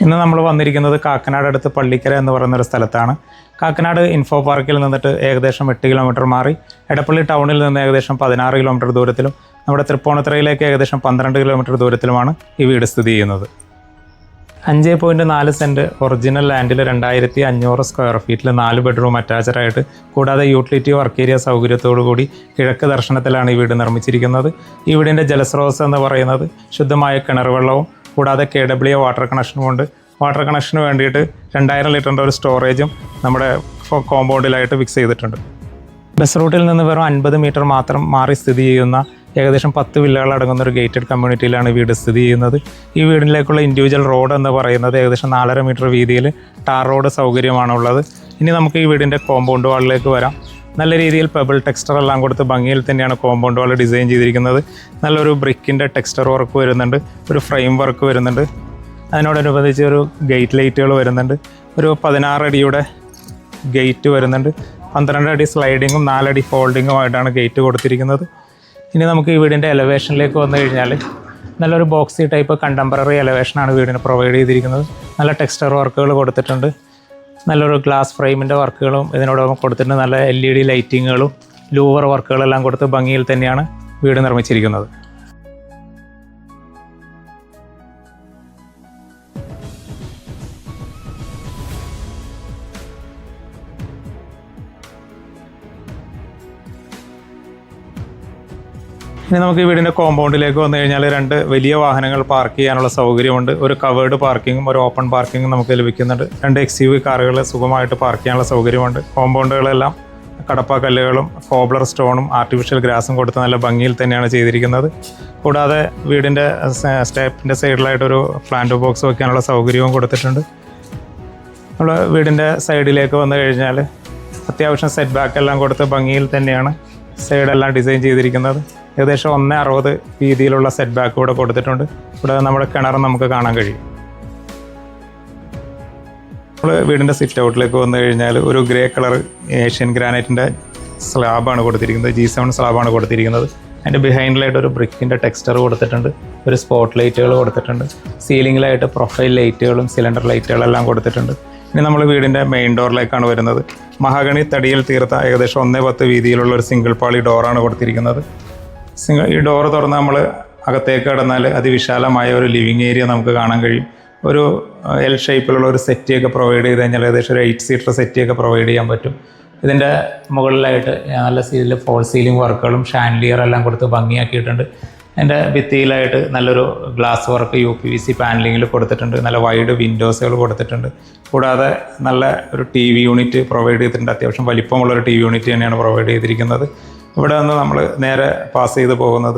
ഇന്ന് നമ്മൾ വന്നിരിക്കുന്നത് കാക്കനാട് അടുത്ത് പള്ളിക്കര എന്ന് പറയുന്നൊരു സ്ഥലത്താണ്. കാക്കനാട് ഇൻഫോ പാർക്കിൽ നിന്നിട്ട് ഏകദേശം 8 കിലോമീറ്റർ മാറി എടപ്പള്ളി ടൗണിൽ നിന്ന് ഏകദേശം 16 കിലോമീറ്റർ ദൂരത്തിലും നമ്മുടെ തൃപ്പൂണിത്തുറയിലേക്ക് ഏകദേശം 12 കിലോമീറ്റർ ദൂരത്തിലുമാണ് ഈ വീട് സ്ഥിതി ചെയ്യുന്നത്. 5.4 സെൻറ്റ് ഒറിജിനൽ ലാൻഡിൽ 2500 സ്ക്വയർ ഫീറ്റിൽ 4 ബെഡ്റൂം അറ്റാച്ചഡായിട്ട് കൂടാതെ യൂട്ടിലിറ്റി വർക്ക് ഏരിയ സൗകര്യത്തോടു കൂടി കിഴക്ക് ദർശനത്തിലാണ് ഈ വീട് നിർമ്മിച്ചിരിക്കുന്നത്. ഈ വീടിൻ്റെ ജലസ്രോതസ് എന്ന് പറയുന്നത് ശുദ്ധമായ കിണർ വെള്ളവും കൂടാതെ KWA വാട്ടർ കണക്ഷനുമുണ്ട്. വാട്ടർ കണക്ഷന് വേണ്ടിയിട്ട് 2000 ലിറ്ററിൻ്റെ ഒരു സ്റ്റോറേജും നമ്മുടെ കോമ്പൗണ്ടിലായിട്ട് ഫിക്സ് ചെയ്തിട്ടുണ്ട്. ബസ് റൂട്ടിൽ നിന്ന് വെറും 50 മീറ്റർ മാത്രം മാറി സ്ഥിതി ചെയ്യുന്ന ഏകദേശം 10 വില്ലകൾ അടങ്ങുന്ന ഒരു ഗേറ്റഡ് കമ്മ്യൂണിറ്റിയിലാണ് വീട് സ്ഥിതി ചെയ്യുന്നത്. ഈ വീടിലേക്കുള്ള ഇൻഡിവിജ്വൽ റോഡ് എന്ന് പറയുന്നത് ഏകദേശം 4.5 മീറ്റർ വീതിയിൽ ടാർ റോഡ് സൗകര്യമാണുള്ളത്. ഇനി നമുക്ക് ഈ വീടിൻ്റെ കോമ്പൗണ്ട് വാളിലേക്ക് വരാം. നല്ല രീതിയിൽ പെബിൾ ടെക്സ്ചർ എല്ലാം കൊടുത്ത് ഭംഗിയിൽ തന്നെയാണ് കോമ്പൗണ്ട് വാൾ ഡിസൈൻ ചെയ്തിരിക്കുന്നത്. നല്ലൊരു ബ്രിക്കിൻ്റെ ടെക്സ്ചർ വർക്ക് വരുന്നുണ്ട്, ഒരു ഫ്രെയിം വർക്ക് വരുന്നുണ്ട്. അതിനോടനുബന്ധിച്ച് ഒരു ഗേറ്റ് ലൈറ്റുകൾ വരുന്നുണ്ട്. ഒരു 16 അടിയുടെ ഗേറ്റ് വരുന്നുണ്ട്. 12 അടി സ്ലൈഡിങ്ങും 4 അടി ഫോൾഡിങ്ങുമായിട്ടാണ് ഗേറ്റ് കൊടുത്തിരിക്കുന്നത്. ഇനി നമുക്ക് ഈ വീടിൻ്റെ എലവേഷനിലേക്ക് വന്നു കഴിഞ്ഞാൽ നല്ലൊരു ബോക്സി ടൈപ്പ് കണ്ടംപററി എലവേഷനാണ് വീടിന് പ്രൊവൈഡ് ചെയ്തിരിക്കുന്നത്. നല്ല ടെക്സ്ചർ വർക്കുകൾ കൊടുത്തിട്ടുണ്ട്. നല്ലൊരു ഗ്ലാസ് ഫ്രെയിമിൻ്റെ വർക്കുകളും ഇതിനോടൊപ്പം കൊടുത്തിട്ടുണ്ട്. നല്ല LED ലൈറ്റിങ്ങുകളും ലൂവർ വർക്കുകളെല്ലാം കൊടുത്ത് ഭംഗിയിൽ തന്നെയാണ് വീട് നിർമ്മിച്ചിരിക്കുന്നത്. ഇനി നമുക്ക് ഈ വീടിൻ്റെ കോമ്പൗണ്ടിലേക്ക് വന്നു കഴിഞ്ഞാൽ 2 വലിയ വാഹനങ്ങൾ പാർക്ക് ചെയ്യാനുള്ള സൗകര്യമുണ്ട്. ഒരു കവേർഡ് പാർക്കിങ്ങും ഒരു ഓപ്പൺ പാർക്കിങ്ങും നമുക്ക് ലഭിക്കുന്നുണ്ട്. 2 XUV കാറുകൾ സുഖമായിട്ട് പാർക്ക് ചെയ്യാനുള്ള സൗകര്യമുണ്ട്. കോമ്പൗണ്ടുകളെല്ലാം കടപ്പാക്കല്ലുകളും കോബ്ലർ സ്റ്റോണും ആർട്ടിഫിഷ്യൽ ഗ്രാസും കൊടുത്ത് നല്ല ഭംഗിയിൽ തന്നെയാണ് ചെയ്തിരിക്കുന്നത്. കൂടാതെ വീടിൻ്റെ സ്റ്റെപ്പിൻ്റെ സൈഡിലായിട്ടൊരു പ്ലാന്റ് ബോക്സ് വയ്ക്കാനുള്ള സൗകര്യവും കൊടുത്തിട്ടുണ്ട്. നമ്മൾ വീടിൻ്റെ സൈഡിലേക്ക് വന്നു കഴിഞ്ഞാൽ അത്യാവശ്യം സെറ്റ് ബാക്ക് എല്ലാം കൊടുത്ത് ഭംഗിയിൽ തന്നെയാണ് സൈഡെല്ലാം ഡിസൈൻ ചെയ്തിരിക്കുന്നത്. ഏകദേശം 1.60 രീതിയിലുള്ള സെറ്റ് ബാക്ക് കൂടെ കൊടുത്തിട്ടുണ്ട്. കൂടാതെ നമ്മുടെ കിണർ നമുക്ക് കാണാൻ കഴിയും. നമ്മൾ വീടിൻ്റെ സിറ്റ് ഔട്ടിലേക്ക് വന്നു കഴിഞ്ഞാൽ ഒരു ഗ്രേ കളർ ഏഷ്യൻ ഗ്രാനൈറ്റിൻ്റെ സ്ലാബാണ് കൊടുത്തിരിക്കുന്നത്. G7 സ്ലാബാണ് കൊടുത്തിരിക്കുന്നത്. അതിൻ്റെ ബിഹൈൻഡിലായിട്ട് ഒരു ബ്രിക്കിൻ്റെ ടെക്സ്ചർ കൊടുത്തിട്ടുണ്ട്. ഒരു സ്പോട്ട് ലൈറ്റുകൾ കൊടുത്തിട്ടുണ്ട്. സീലിങ്ങിലായിട്ട് പ്രൊഫൈൽ ലൈറ്റുകളും സിലിണ്ടർ ലൈറ്റുകളെല്ലാം കൊടുത്തിട്ടുണ്ട്. ഇനി നമ്മൾ വീടിൻ്റെ മെയിൻ ഡോറിലേക്കാണ് വരുന്നത്. മഹാഗണി തടിയിൽ തീർത്ത ഏകദേശം 1.10 വീതിയിലുള്ള ഒരു സിംഗിൾ പാളി ഡോറാണ് കൊടുത്തിരിക്കുന്നത്. ഈ ഡോറ് തുറന്ന് നമ്മൾ അകത്തേക്ക് കടന്നാൽ അതിവിശാലമായ ഒരു ലിവിങ് ഏരിയ നമുക്ക് കാണാൻ കഴിയും. ഒരു L ഷേപ്പിലുള്ള ഒരു സെറ്റിയൊക്കെ പ്രൊവൈഡ് ചെയ്ത് കഴിഞ്ഞാൽ ഏകദേശം ഒരു 8 സീറ്റർ സെറ്റിയൊക്കെ പ്രൊവൈഡ് ചെയ്യാൻ പറ്റും. ഇതിൻ്റെ മുകളിലായിട്ട് നല്ല സീലിൽ ഫോൾ സീലിംഗ് വർക്കുകളും ഷാൻലിയർ എല്ലാം കൊടുത്ത് ഭംഗിയാക്കിയിട്ടുണ്ട്. അതിൻ്റെ ഭിത്തിയിലായിട്ട് നല്ലൊരു ഗ്ലാസ് വർക്ക് UPVC പാനലിങ്ങിൽ കൊടുത്തിട്ടുണ്ട്. നല്ല വൈഡ് വിൻഡോസുകൾ കൊടുത്തിട്ടുണ്ട്. കൂടാതെ നല്ല ഒരു TV യൂണിറ്റ് പ്രൊവൈഡ് ചെയ്തിട്ടുണ്ട്. അത്യാവശ്യം വലിപ്പമുള്ളൊരു TV യൂണിറ്റ് തന്നെയാണ് പ്രൊവൈഡ് ചെയ്തിരിക്കുന്നത്. ഇവിടെ നിന്ന് നമ്മൾ നേരെ പാസ് ചെയ്ത് പോകുന്നത്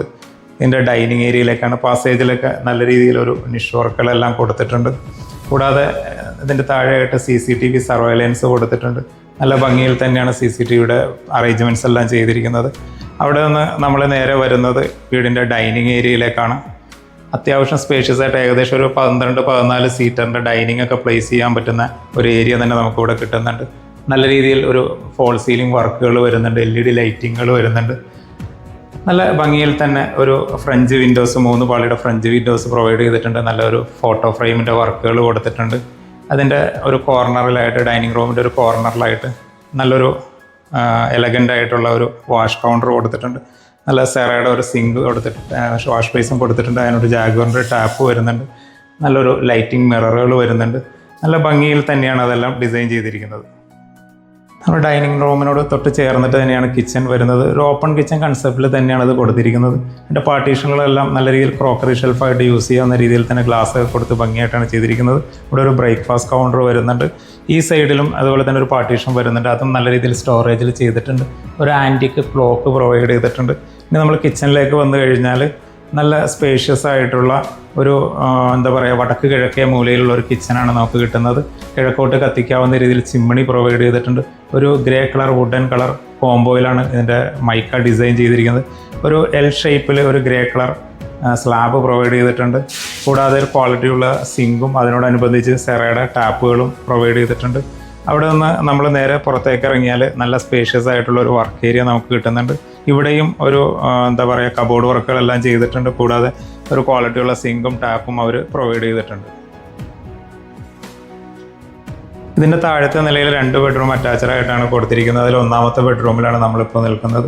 ഇതിൻ്റെ ഡൈനിങ് ഏരിയയിലേക്കാണ്. പാസേജിലൊക്കെ നല്ല രീതിയിലൊരു നിഷ് വർക്കുകളെല്ലാം കൊടുത്തിട്ടുണ്ട്. കൂടാതെ ഇതിൻ്റെ താഴെയായിട്ട് CCTV സർവൈലൻസ് കൊടുത്തിട്ടുണ്ട്. നല്ല ഭംഗിയിൽ തന്നെയാണ് CCTVയുടെ അറേഞ്ച്മെൻറ്റ്സ് എല്ലാം ചെയ്തിരിക്കുന്നത്. അവിടെ നിന്ന് നമ്മൾ നേരെ വരുന്നത് വീടിൻ്റെ ഡൈനിങ് ഏരിയയിലേക്കാണ്. അത്യാവശ്യം സ്പേഷ്യസ് ആയിട്ട് ഏകദേശം ഒരു 12-14 സീറ്ററിൻ്റെ ഡൈനിങ് ഒക്കെ പ്ലേസ് ചെയ്യാൻ പറ്റുന്ന ഒരു ഏരിയ തന്നെ നമുക്കിവിടെ കിട്ടുന്നുണ്ട്. നല്ല രീതിയിൽ ഒരു ഫോൾ സീലിംഗ് വർക്കുകൾ വരുന്നുണ്ട്. LED ലൈറ്റിങ്ങുകൾ വരുന്നുണ്ട്. നല്ല ഭംഗിയിൽ തന്നെ ഒരു ഫ്രഞ്ച് വിൻഡോസ് 3 പാളിയുടെ ഫ്രഞ്ച് വിൻഡോസ് പ്രൊവൈഡ് ചെയ്തിട്ടുണ്ട്. നല്ലൊരു ഫോട്ടോ ഫ്രെയിമിൻ്റെ വർക്കുകൾ കൊടുത്തിട്ടുണ്ട്. അതിൻ്റെ ഒരു കോർണറിലായിട്ട് ഡൈനിങ് റൂമിൻ്റെ ഒരു കോർണറിലായിട്ട് നല്ലൊരു എലഗൻ്റ് ആയിട്ടുള്ള ഒരു വാഷ് കൗണ്ടർ കൊടുത്തിട്ടുണ്ട്. നല്ല സെറയുടെ ഒരു സിങ്ക് കൊടുത്തിട്ട് വാഷ് ബേസും കൊടുത്തിട്ടുണ്ട്. അതിനൊരു ജാഗ്വറിൻ്റെ ടാപ്പ് വരുന്നുണ്ട്. നല്ലൊരു ലൈറ്റിംഗ് മിററുകൾ വരുന്നുണ്ട്. നല്ല ഭംഗിയിൽ തന്നെയാണ് അതെല്ലാം ഡിസൈൻ ചെയ്തിരിക്കുന്നത്. നമ്മുടെ ഡൈനിങ് റൂമിനോട് തൊട്ട് ചേർന്നിട്ട് തന്നെയാണ് കിച്ചൺ വരുന്നത്. ഒരു ഓപ്പൺ കിച്ചൺ കൺസെപ്റ്റിൽ തന്നെയാണ് ഇത് കൊടുത്തിരിക്കുന്നത്. അതിൻ്റെ പാർട്ടീഷനുകളെല്ലാം നല്ല രീതിയിൽ ക്രോക്കറി ഷെൽഫായിട്ട് യൂസ് ചെയ്യാവുന്ന രീതിയിൽ തന്നെ ഗ്ലാസ് കൊടുത്ത് ഭംഗിയായിട്ടാണ് ചെയ്തിരിക്കുന്നത്. ഇവിടെ ഒരു ബ്രേക്ക്ഫാസ്റ്റ് കൗണ്ടർ വരുന്നുണ്ട്. ഈ സൈഡിലും അതുപോലെ തന്നെ ഒരു പാർട്ടീഷൻ വരുന്നുണ്ട്. അതും നല്ല രീതിയിൽ സ്റ്റോറേജിൽ ചെയ്തിട്ടുണ്ട്. ഒരു ആൻറ്റിക്ക് ക്ലോക്ക് പ്രൊവൈഡ് ചെയ്തിട്ടുണ്ട്. ഇനി നമ്മൾ കിച്ചണിലേക്ക് വന്നു കഴിഞ്ഞാൽ നല്ല സ്പേഷ്യസ് ആയിട്ടുള്ള ഒരു എന്താ പറയുക വടക്ക് കിഴക്കേ മൂലയിലുള്ള ഒരു കിച്ചണാണ് നമുക്ക് കിട്ടുന്നത്. കിഴക്കോട്ട് കത്തിക്കാവുന്ന രീതിയിൽ ചിമ്മിണി പ്രൊവൈഡ് ചെയ്തിട്ടുണ്ട്. ഒരു ഗ്രേ കളർ വുഡൻ കളർ കോംബോയിലാണ് ഇതിൻ്റെ മൈക്ക ഡിസൈൻ ചെയ്തിരിക്കുന്നത്. ഒരു L ഷേപ്പിൽ ഒരു ഗ്രേ കളർ സ്ലാബ് പ്രൊവൈഡ് ചെയ്തിട്ടുണ്ട്. കൂടാതെ ഒരു ക്വാളിറ്റിയുള്ള സിങ്കും അതിനോടനുബന്ധിച്ച് സെറയുടെ ടാപ്പുകളും പ്രൊവൈഡ് ചെയ്തിട്ടുണ്ട്. അവിടെ നിന്ന് നമ്മൾ നേരെ പുറത്തേക്ക് ഇറങ്ങിയാൽ നല്ല സ്പേഷ്യസ് ആയിട്ടുള്ള ഒരു വർക്ക് ഏരിയ നമുക്ക് കിട്ടുന്നുണ്ട്. ഇവിടെയും ഒരു എന്താ പറയുക കബോർഡ് വർക്കുകളെല്ലാം ചെയ്തിട്ടുണ്ട്. കൂടാതെ ഒരു ക്വാളിറ്റിയുള്ള സിങ്കും ടാപ്പും അവർ പ്രൊവൈഡ് ചെയ്തിട്ടുണ്ട്. ഇതിൻ്റെ താഴത്തെ നിലയിൽ 2 ബെഡ്റൂം അറ്റാച്ച്ഡ് ആയിട്ടാണ് കൊടുത്തിരിക്കുന്നത്. അതിൽ ഒന്നാമത്തെ ബെഡ്റൂമിലാണ് നമ്മളിപ്പോൾ നിൽക്കുന്നത്.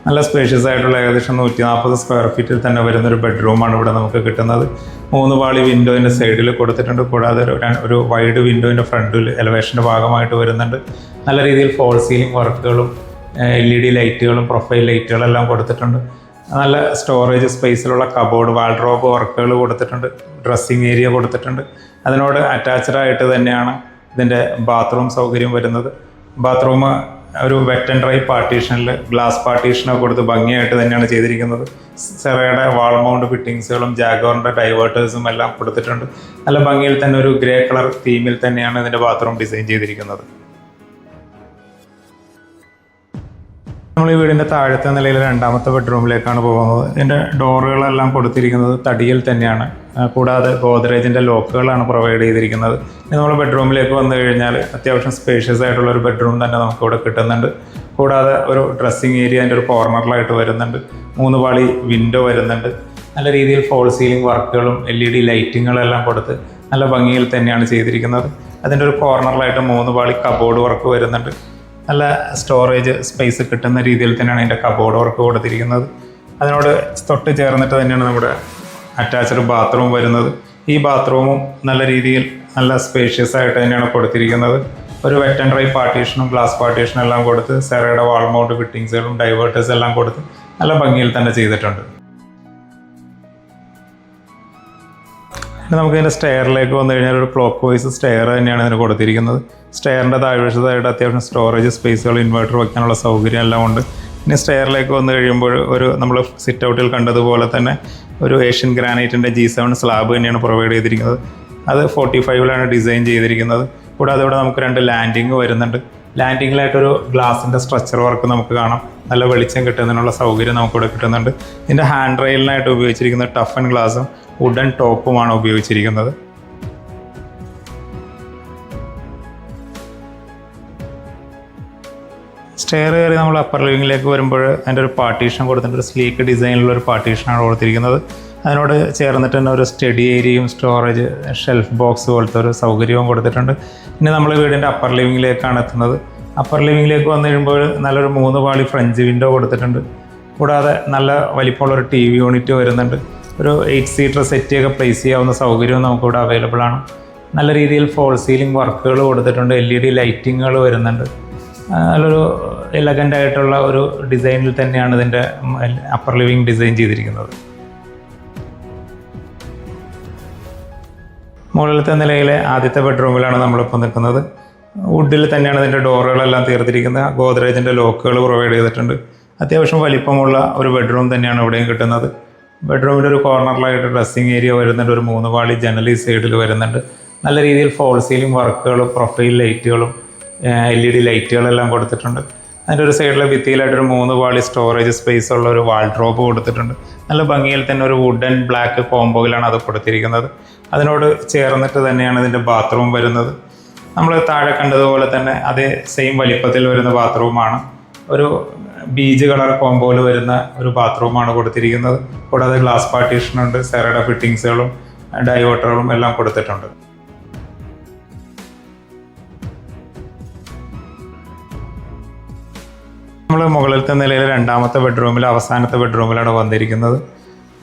നല്ല സ്പേഷ്യസ് ആയിട്ടുള്ള ഏകദേശം 140 സ്ക്വയർ ഫീറ്റിൽ തന്നെ വരുന്നൊരു ബെഡ്റൂമാണ് ഇവിടെ നമുക്ക് കിട്ടുന്നത്. 3 പാളി വിൻഡോയിൻ്റെ സൈഡിൽ കൊടുത്തിട്ടുണ്ട്. കൂടാതെ ഒരു വൈഡ് വിൻഡോയിൻ്റെ ഫ്രണ്ടിൽ എലവേഷൻ്റെ ഭാഗമായിട്ട് വരുന്നുണ്ട്. നല്ല രീതിയിൽ ഫോൾ സീലിംഗ് വർക്കുകളും LED ലൈറ്റുകളും പ്രൊഫൈൽ ലൈറ്റുകളെല്ലാം കൊടുത്തിട്ടുണ്ട്. നല്ല സ്റ്റോറേജ് സ്പേസിലുള്ള കബോർഡ് വാൾഡ്രോബ് വർക്കുകൾ കൊടുത്തിട്ടുണ്ട്. ഡ്രസ്സിങ് ഏരിയ കൊടുത്തിട്ടുണ്ട്. അതിനോട് അറ്റാച്ച്ഡ് ആയിട്ട് തന്നെയാണ് ഇതിൻ്റെ ബാത്റൂം സൗകര്യം വരുന്നത്. ബാത്റൂം ഒരു വെറ്റ് ആൻഡ് ഡ്രൈ പാർട്ടീഷനിൽ ഗ്ലാസ് പാർട്ടീഷനൊക്കെ കൊടുത്ത് ഭംഗിയായിട്ട് തന്നെയാണ് ചെയ്തിരിക്കുന്നത്. സെറയുടെ വാൾ മൗണ്ട് ഫിറ്റിങ്സുകളും ജാഗോറിൻ്റെ ഡൈവേർട്ടേഴ്സും എല്ലാം കൊടുത്തിട്ടുണ്ട്. നല്ല ഭംഗിയിൽ തന്നെ ഒരു ഗ്രേ കളർ തീമിൽ തന്നെയാണ് ഇതിൻ്റെ ബാത്റൂം ഡിസൈൻ ചെയ്തിരിക്കുന്നത്. നമ്മൾ ഈ വീടിൻ്റെ താഴത്തെ നിലയിൽ 2ാമത്തെ ബെഡ്റൂമിലേക്കാണ് പോകുന്നത്. ഇതിൻ്റെ ഡോറുകളെല്ലാം കൊടുത്തിരിക്കുന്നത് തടിയിൽ തന്നെയാണ്. കൂടാതെ ഗോദ്രേജിൻ്റെ ലോക്കുകളാണ് പ്രൊവൈഡ് ചെയ്തിരിക്കുന്നത്. ഇനി നമ്മൾ ബെഡ്റൂമിലേക്ക് വന്നു കഴിഞ്ഞാൽ അത്യാവശ്യം സ്പേഷ്യസ് ആയിട്ടുള്ള ഒരു ബെഡ്റൂം തന്നെ നമുക്കിവിടെ കിട്ടുന്നുണ്ട്. കൂടാതെ ഒരു ഡ്രസ്സിങ് ഏരിയ അതിൻ്റെ ഒരു കോർണറിലായിട്ട് വരുന്നുണ്ട്. 3 പാളി വിൻഡോ വരുന്നുണ്ട്. നല്ല രീതിയിൽ ഫോൾ സീലിംഗ് വർക്കുകളും LED ലൈറ്റിങ്ങുകളെല്ലാം കൊടുത്ത് നല്ല ഭംഗിയിൽ തന്നെയാണ് ചെയ്തിരിക്കുന്നത്. അതിൻ്റെ ഒരു കോർണറിലായിട്ട് 3 പാളി കബോർഡ് വർക്ക് വരുന്നുണ്ട്. നല്ല സ്റ്റോറേജ് സ്പേസ് കിട്ടുന്ന രീതിയിൽ തന്നെയാണ് അതിൻ്റെ കബോർഡ് വർക്ക് കൊടുത്തിരിക്കുന്നത്. അതിനോട് തൊട്ട് ചേർന്നിട്ട് തന്നെയാണ് നമ്മുടെ അറ്റാച്ച്ഡ് ബാത്റൂം വരുന്നത്. ഈ ബാത്റൂമും നല്ല രീതിയിൽ നല്ല സ്പേഷ്യസ് ആയിട്ട് തന്നെയാണ് കൊടുത്തിരിക്കുന്നത്. ഒരു വെറ്റ് ആൻഡ് ഡ്രൈ പാർട്ടീഷനും ഗ്ലാസ് പാർട്ടീഷനും എല്ലാം കൊടുത്ത് സെറയുടെ വാൾ മൗണ്ട് ഫിറ്റിങ്സുകളും ഡൈവേർട്ടേഴ്സ് എല്ലാം കൊടുത്ത് നല്ല ഭംഗിയിൽ തന്നെ ചെയ്തിട്ടുണ്ട്. നമുക്കിതിൻ്റെ സ്റ്റെയറിലേക്ക് വന്നു കഴിഞ്ഞാൽ ഒരു ക്ലോക്ക് വൈസ് സ്റ്റെയർ തന്നെയാണ് ഇതിന് കൊടുത്തിരിക്കുന്നത്. സ്റ്റെയറിൻ്റെ താഴ്വശത്തായിട്ട് അത്യാവശ്യം സ്റ്റോറേജ് സ്പേസുകൾ ഇൻവെർട്ടർ വയ്ക്കാനുള്ള സൗകര്യം എല്ലാം ഉണ്ട്. ഇനി സ്റ്റെയറിലേക്ക് വന്നു കഴിയുമ്പോൾ ഒരു നമ്മൾ സിറ്റ് ഔട്ടിൽ കണ്ടതുപോലെ തന്നെ ഒരു ഏഷ്യൻ ഗ്രാനൈറ്റിൻ്റെ G7 സ്ലാബ് തന്നെയാണ് പ്രൊവൈഡ് ചെയ്തിരിക്കുന്നത്. അത് 45-ലാണ് ഡിസൈൻ ചെയ്തിരിക്കുന്നത്. കൂടാതെ ഇവിടെ നമുക്ക് 2 ലാൻഡിങ് വരുന്നുണ്ട്. ലാൻഡിങ്ങിലായിട്ടൊരു ഗ്ലാസിൻ്റെ സ്ട്രക്ചർ വർക്ക് നമുക്ക് കാണാം. നല്ല വെളിച്ചം കിട്ടുന്നതിനുള്ള സൗകര്യം നമുക്കിവിടെ കിട്ടുന്നുണ്ട്. ഇതിൻ്റെ ഹാൻഡ് റെയിലിനായിട്ട് ഉപയോഗിച്ചിരിക്കുന്ന ടഫ് ആൻഡ് ഗ്ലാസും വുഡൻ ടോപ്പുമാണ് ഉപയോഗിച്ചിരിക്കുന്നത്. സ്റ്റെയർ കയറി നമ്മൾ അപ്പർ ലിവിങ്ങിലേക്ക് വരുമ്പോൾ അതിൻ്റെ ഒരു പാർട്ടീഷൻ കൊടുത്തിട്ട് ഒരു സ്ലീക്ക് ഡിസൈനിലുള്ള ഒരു പാർട്ടീഷനാണ് കൊടുത്തിരിക്കുന്നത്. അതിനോട് ചേർന്നിട്ട് തന്നെ ഒരു സ്റ്റഡി ഏരിയയും സ്റ്റോറേജ് ഷെൽഫ് ബോക്സ് പോലത്തെ ഒരു സൗകര്യവും കൊടുത്തിട്ടുണ്ട്. ഇനി നമ്മൾ വീടിൻ്റെ അപ്പർ ലിവിങ്ങിലേക്കാണ് എത്തുന്നത്. അപ്പർ ലിവിങ്ങിലേക്ക് വന്നു കഴിയുമ്പോൾ നല്ലൊരു 3 പാളി ഫ്രഞ്ച് വിൻഡോ കൊടുത്തിട്ടുണ്ട്. കൂടാതെ നല്ല വലിപ്പമുള്ളൊരു TV യൂണിറ്റ് വരുന്നുണ്ട്. ഒരു 8 സീറ്റർ സെറ്റിയൊക്കെ പ്ലേസ് ചെയ്യാവുന്ന സൗകര്യവും നമുക്കിവിടെ അവൈലബിൾ ആണ്. നല്ല രീതിയിൽ ഫോൾ സീലിംഗ് വർക്കുകൾ കൊടുത്തിട്ടുണ്ട്. LED ലൈറ്റിങ്ങുകൾ വരുന്നുണ്ട്. നല്ലൊരു എലഗൻ്റ് ആയിട്ടുള്ള ഒരു ഡിസൈനിൽ തന്നെയാണ് ഇതിൻ്റെ അപ്പർ ലിവിങ് ഡിസൈൻ ചെയ്തിരിക്കുന്നത്. മുകളിലത്തെ നിലയിലെ ആദ്യത്തെ ബെഡ്റൂമിലാണ് നമ്മളിപ്പോൾ നിൽക്കുന്നത്. വുഡിൽ തന്നെയാണ് ഇതിൻ്റെ ഡോറുകളെല്ലാം തീർത്തിരിക്കുന്നത്. ഗോദ്രേജിൻ്റെ ലോക്കുകൾ പ്രൊവൈഡ് ചെയ്തിട്ടുണ്ട്. അത്യാവശ്യം വലിപ്പമുള്ള ഒരു ബെഡ്റൂം തന്നെയാണ് ഇവിടെയും കിട്ടുന്നത്. ബെഡ്റൂമിൻ്റെ ഒരു കോർണറിലായിട്ട് ഡ്രസ്സിങ് ഏരിയ വരുന്നുണ്ട്. ഒരു 3 പാളി ജനൽ ഈ സൈഡിൽ വരുന്നുണ്ട്. നല്ല രീതിയിൽ ഫോൾ സീലിംഗ് വർക്കുകളും പ്രൊഫൈൽ ലൈറ്റുകളും LED ലൈറ്റുകളെല്ലാം കൊടുത്തിട്ടുണ്ട്. അതിൻ്റെ ഒരു സൈഡിലെ ഭിത്തിയിലായിട്ടൊരു 3 പാളി സ്റ്റോറേജ് സ്പേസ് ഉള്ള ഒരു വാൾഡ്രോബ് കൊടുത്തിട്ടുണ്ട്. നല്ല ഭംഗിയിൽ തന്നെ ഒരു വുഡ് ആൻഡ് ബ്ലാക്ക് കോംബോയിലാണ് അത് കൊടുത്തിരിക്കുന്നത്. അതിനോട് ചേർന്നിട്ട് തന്നെയാണ് ഇതിൻ്റെ ബാത്റൂം വരുന്നത്. നമ്മൾ താഴെ കണ്ടതുപോലെ തന്നെ അതേ സെയിം വലിപ്പത്തിൽ വരുന്ന ബാത്റൂമാണ്. ഒരു ബീജ് കളർ കോംബോയിൽ വരുന്ന ഒരു ബാത്റൂമാണ് കൊടുത്തിരിക്കുന്നത്. കൂടാതെ ഗ്ലാസ് പാർട്ടീഷനുണ്ട്. സെറയുടെ ഫിറ്റിങ്സുകളും ഡൈവേർട്ടറുകളും എല്ലാം കൊടുത്തിട്ടുണ്ട്. നമ്മൾ മുകളിലത്തെ നിലയിൽ 2ാമത്തെ ബെഡ്റൂമിൽ അവസാനത്തെ ബെഡ്റൂമിലാണ് വന്നിരിക്കുന്നത്.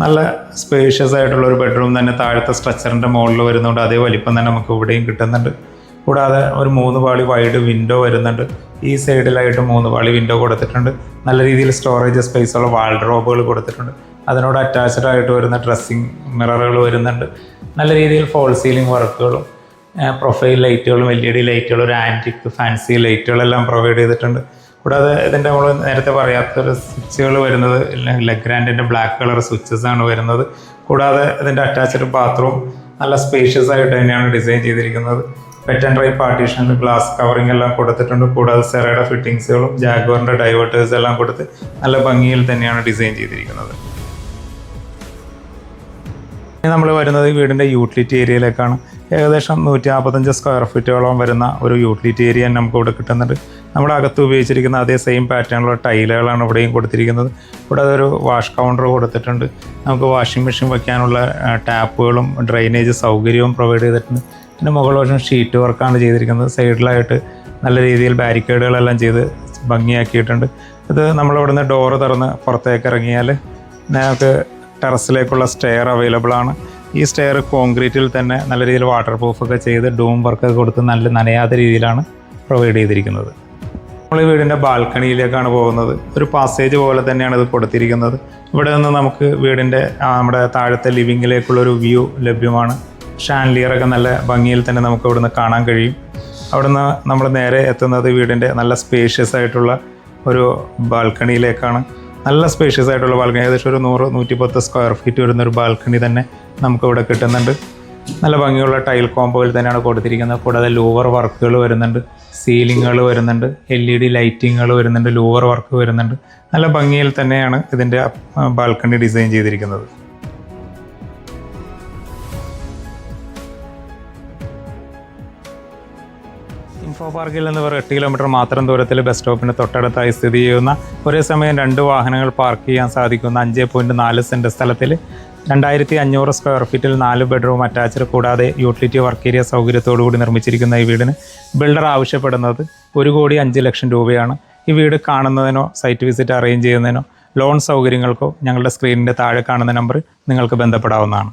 നല്ല സ്പേഷ്യസ് ആയിട്ടുള്ള ഒരു ബെഡ്റൂം തന്നെ താഴത്തെ സ്ട്രക്ചറിൻ്റെ മുകളിൽ വരുന്നുണ്ട്. അതേ വലിപ്പം തന്നെ നമുക്ക് ഇവിടെയും കിട്ടുന്നുണ്ട്. കൂടാതെ ഒരു 3 പാളി വൈഡ് വിൻഡോ വരുന്നുണ്ട്. ഈ സൈഡിലായിട്ട് 3 പാളി വിൻഡോ കൊടുത്തിട്ടുണ്ട്. നല്ല രീതിയിൽ സ്റ്റോറേജ് സ്പേസുള്ള വാൾഡ്രോബുകൾ കൊടുത്തിട്ടുണ്ട്. അതിനോട് അറ്റാച്ച്ഡ് ആയിട്ട് വരുന്ന ഡ്രസ്സിങ് മിററുകൾ വരുന്നുണ്ട്. നല്ല രീതിയിൽ ഫോൾ സീലിംഗ് വർക്കുകളും പ്രൊഫൈൽ ലൈറ്റുകളും LED ലൈറ്റുകളും ഒരു ആൻറ്റിക് ഫാൻസി ലൈറ്റുകളെല്ലാം പ്രൊവൈഡ് ചെയ്തിട്ടുണ്ട്. കൂടാതെ ഇതിൻ്റെ നമ്മൾ നേരത്തെ പറയാത്തൊരു സ്വിച്ചുകൾ വരുന്നത് ലെഗ്രാൻഡിൻ്റെ ബ്ലാക്ക് കളർ സ്വിച്ചസ് ആണ് വരുന്നത്. കൂടാതെ ഇതിൻ്റെ അറ്റാച്ച്ഡ് ബാത്റൂം നല്ല സ്പേഷ്യസ് ആയിട്ട് തന്നെയാണ് ഡിസൈൻ ചെയ്തിരിക്കുന്നത്. വെറ്റ് ആൻഡ് ഡ്രൈ പാർട്ടീഷനിൽ ഗ്ലാസ് കവറിംഗ് എല്ലാം കൊടുത്തിട്ടുണ്ട്. കൂടാതെ സെറയുടെ ഫിറ്റിങ്സുകളും ജാഗ്വാറിൻ്റെ ഡൈവേർട്ടേഴ്സ് എല്ലാം കൊടുത്ത് നല്ല ഭംഗിയിൽ തന്നെയാണ് ഡിസൈൻ ചെയ്തിരിക്കുന്നത്. ഇനി നമ്മൾ വരുന്നത് വീടിൻ്റെ യൂട്ടിലിറ്റി ഏരിയയിലേക്കാണ്. ഏകദേശം 145 സ്ക്വയർ ഫീറ്റോളം വരുന്ന ഒരു യൂട്ടിലിറ്റി ഏരിയ നമുക്ക് ഇവിടെ കിട്ടുന്നുണ്ട്. നമ്മുടെ അകത്ത് ഉപയോഗിച്ചിരിക്കുന്ന അതേ സെയിം പാറ്റേണിലുള്ള ടൈലുകളാണ് ഇവിടെയും കൊടുത്തിരിക്കുന്നത്. കൂടാതെ ഒരു വാഷ് കൗണ്ടർ കൊടുത്തിട്ടുണ്ട്. നമുക്ക് വാഷിംഗ് മെഷീൻ വയ്ക്കാനുള്ള ടാപ്പുകളും ഡ്രെയിനേജ് സൗകര്യവും പ്രൊവൈഡ് ചെയ്തിട്ടുണ്ട്. പിന്നെ മുകൾ വശം ഷീറ്റ് വർക്കാണ് ചെയ്തിരിക്കുന്നത്. സൈഡിലായിട്ട് നല്ല രീതിയിൽ ബാരിക്കേഡുകളെല്ലാം ചെയ്ത് ഭംഗിയാക്കിയിട്ടുണ്ട്. ഇത് നമ്മളിവിടുന്ന് ഡോറ് തുറന്ന് പുറത്തേക്ക് ഇറങ്ങിയാൽ നമുക്ക് ടെറസിലേക്കുള്ള സ്റ്റെയർ അവൈലബിൾ ആണ്. ഈ സ്റ്റെയർ കോൺക്രീറ്റിൽ തന്നെ നല്ല രീതിയിൽ വാട്ടർ പ്രൂഫൊക്കെ ചെയ്ത് ഡൂം വർക്കൊക്കെ കൊടുത്ത് നല്ല നനയാത്ത രീതിയിലാണ് പ്രൊവൈഡ് ചെയ്തിരിക്കുന്നത്. നമ്മൾ ഈ വീടിൻ്റെ ബാൽക്കണിയിലേക്കാണ് പോകുന്നത്. ഒരു പാസേജ് പോലെ തന്നെയാണ് ഇത് കൊടുത്തിരിക്കുന്നത്. ഇവിടെ നിന്ന് നമുക്ക് വീടിൻ്റെ നമ്മുടെ താഴത്തെ ലിവിങ്ങിലേക്കുള്ളൊരു വ്യൂ ലഭ്യമാണ്. ഷാൻലിയറൊക്കെ നല്ല ഭംഗിയിൽ തന്നെ നമുക്ക് ഇവിടുന്ന് കാണാൻ കഴിയും. അവിടുന്ന് നമ്മൾ നേരെ എത്തുന്നത് വീടിൻ്റെ നല്ല സ്പേഷ്യസ് ആയിട്ടുള്ള ഒരു ബാൽക്കണിയിലേക്കാണ്. നല്ല സ്പേഷ്യസ് ആയിട്ടുള്ള ബാൽക്കണി, ഏകദേശം ഒരു 100-110 സ്ക്വയർ ഫീറ്റ് വരുന്നൊരു ബാൽക്കണി തന്നെ നമുക്കിവിടെ കിട്ടുന്നുണ്ട്. നല്ല ഭംഗിയുള്ള ടൈൽ കോമ്പോയിൽ തന്നെയാണ് കൊടുത്തിരിക്കുന്നത്. കൂടാതെ ലൂവർ വർക്കുകൾ വരുന്നുണ്ട്, സീലിങ്ങുകൾ വരുന്നുണ്ട്, LED ലൈറ്റിങ്ങുകൾ വരുന്നുണ്ട്, ലൂവർ വർക്ക് വരുന്നുണ്ട്. നല്ല ഭംഗിയിൽ തന്നെയാണ് ഇതിൻ്റെ ബാൽക്കണി ഡിസൈൻ ചെയ്തിരിക്കുന്നത്. ഇൻഫോ പാർക്കിൽ നിന്ന് ഒരു 8 കിലോമീറ്റർ മാത്രം ദൂരത്തിൽ ബസ് സ്റ്റോപ്പിന് തൊട്ടടുത്തായി സ്ഥിതി ചെയ്യുന്ന, ഒരേ സമയം 2 വാഹനങ്ങൾ പാർക്ക് ചെയ്യാൻ സാധിക്കുന്ന 5.4 സെൻറ്റ് സ്ഥലത്തിൽ 2500 സ്ക്വയർ ഫീറ്റിൽ 4 ബെഡ്റൂം അറ്റാച്ച്ഡ് കൂടാതെ യൂട്ടിലിറ്റി വർക്ക് ഏരിയ സൗകര്യത്തോടുകൂടി നിർമ്മിച്ചിരിക്കുന്ന ഈ വീടിന് ബിൽഡർ ആവശ്യപ്പെടുന്നത് 1,05,00,000 രൂപയാണ്. ഈ വീട് കാണുന്നതിനോ സൈറ്റ് വിസിറ്റ് അറേഞ്ച് ചെയ്യുന്നതിനോ ലോൺ സൗകര്യങ്ങൾക്കോ ഞങ്ങളുടെ സ്ക്രീനിൻ്റെ താഴെ കാണുന്ന നമ്പർ നിങ്ങൾക്ക് ബന്ധപ്പെടാവുന്നതാണ്.